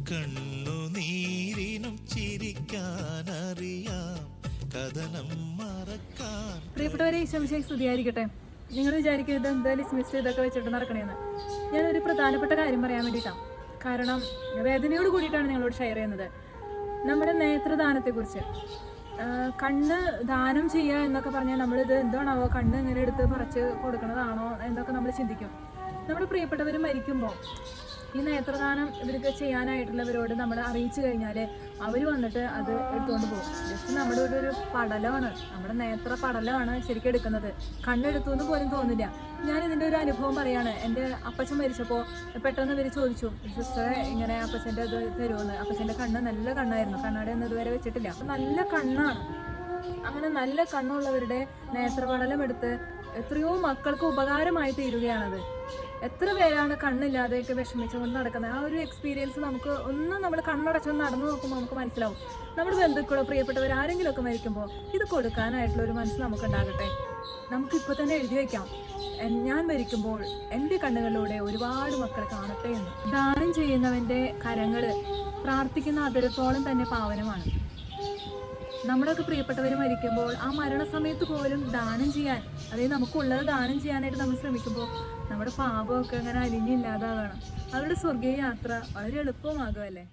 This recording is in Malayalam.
കണ്ണുനീരിനും ചിരിക്കാനറിയാം, കഥനം മറക്കാൻ. പ്രിയപ്പെട്ടവരെ, ഈശോമിശിഹായ്ക്ക് സ്തുതിയായിരിക്കട്ടെ. നിങ്ങൾ വിചാരിക്കരുത് എന്തായാലും സ്മിസ്റ്റ് ഇതൊക്കെ വെച്ചിട്ട് നടക്കണേന്ന്. ഞാനൊരു പ്രധാനപ്പെട്ട കാര്യം പറയാൻ വേണ്ടിയിട്ടാണ്. കാരണം വേദനയോട് കൂടിയിട്ടാണ് നിങ്ങളോട് ഷെയർ ചെയ്യുന്നത്. നമ്മുടെ നേത്രദാനത്തെക്കുറിച്ച്. കണ്ണ് ദാനം ചെയ്യുക എന്നൊക്കെ പറഞ്ഞാൽ നമ്മളിത് എന്താണാവോ, കണ്ണ് ഇങ്ങനെ എടുത്ത് പറിച്ച് കൊടുക്കുന്നതാണോ എന്നൊക്കെ നമ്മൾ ചിന്തിക്കും. നമ്മുടെ പ്രിയപ്പെട്ടവർ മരിക്കുമ്പോൾ ഈ നേത്രദാനം ഇവർക്ക് ചെയ്യാനായിട്ടുള്ളവരോട് നമ്മൾ അറിയിച്ചു കഴിഞ്ഞാൽ അവർ വന്നിട്ട് അത് എടുത്തുകൊണ്ട് പോകും. ജസ്റ്റ് നമ്മുടെ ഒരു പടലമാണ്, നമ്മുടെ നേത്ര പടലമാണ് ശരിക്കും എടുക്കുന്നത്. കണ്ണെടുത്തു എന്ന് പോലും തോന്നില്ല. ഞാൻ ഇതിൻ്റെ ഒരു അനുഭവം പറയാണ്. എൻ്റെ അപ്പച്ചൻ മരിച്ചപ്പോൾ പെട്ടെന്ന് ഇവർ ചോദിച്ചു, സിസ്റ്ററെ ഇങ്ങനെ അപ്പച്ചൻ്റെ ഇത് തരുമെന്ന്. അപ്പച്ചൻ്റെ കണ്ണ് നല്ല കണ്ണായിരുന്നു, കണ്ണാടി ഒന്നും ഇതുവരെ വെച്ചിട്ടില്ല. അപ്പം നല്ല കണ്ണാണ്. അങ്ങനെ നല്ല കണ്ണുള്ളവരുടെ നേത്രപടലം എടുത്ത് എത്രയോ മക്കൾക്ക് ഉപകാരമായി തീരുകയാണത്. എത്ര പേരാണ് കണ്ണില്ലാതെയൊക്കെ വിഷമിച്ചുകൊണ്ട് നടക്കുന്നത്. ആ ഒരു എക്സ്പീരിയൻസ് നമുക്ക് നമ്മൾ കണ്ണടച്ചൊന്ന് നടന്നു നോക്കുമ്പോൾ നമുക്ക് മനസ്സിലാവും. നമ്മുടെ ബന്ധുക്കളോ പ്രിയപ്പെട്ടവർ ആരെങ്കിലുമൊക്കെ മരിക്കുമ്പോൾ ഇത് കൊടുക്കാനായിട്ടുള്ള ഒരു മനസ്സ് നമുക്കുണ്ടാകട്ടെ. നമുക്കിപ്പോൾ തന്നെ എഴുതി വയ്ക്കാം, ഞാൻ മരിക്കുമ്പോൾ എൻ്റെ കണ്ണുകളിലൂടെ ഒരുപാട് മക്കൾ കാണട്ടെ എന്ന്. ദാനം ചെയ്യുന്നവൻ്റെ കരങ്ങൾ പ്രാർത്ഥിക്കുന്ന അതിരത്തോളം തന്നെ പാവനമാണ്. നമ്മുടെയൊക്കെ പ്രിയപ്പെട്ടവർ മരിക്കുമ്പോൾ ആ മരണസമയത്ത് പോലും ദാനം ചെയ്യാൻ, അതായത് നമുക്കുള്ളത് ദാനം ചെയ്യാനായിട്ട് നമ്മൾ ശ്രമിക്കുമ്പോൾ നമ്മുടെ പാപമൊക്കെ അങ്ങനെ അലിഞ്ഞില്ലാതാകണം. അവരുടെ സ്വർഗീയ യാത്ര വളരെ എളുപ്പമാകുമല്ലേ.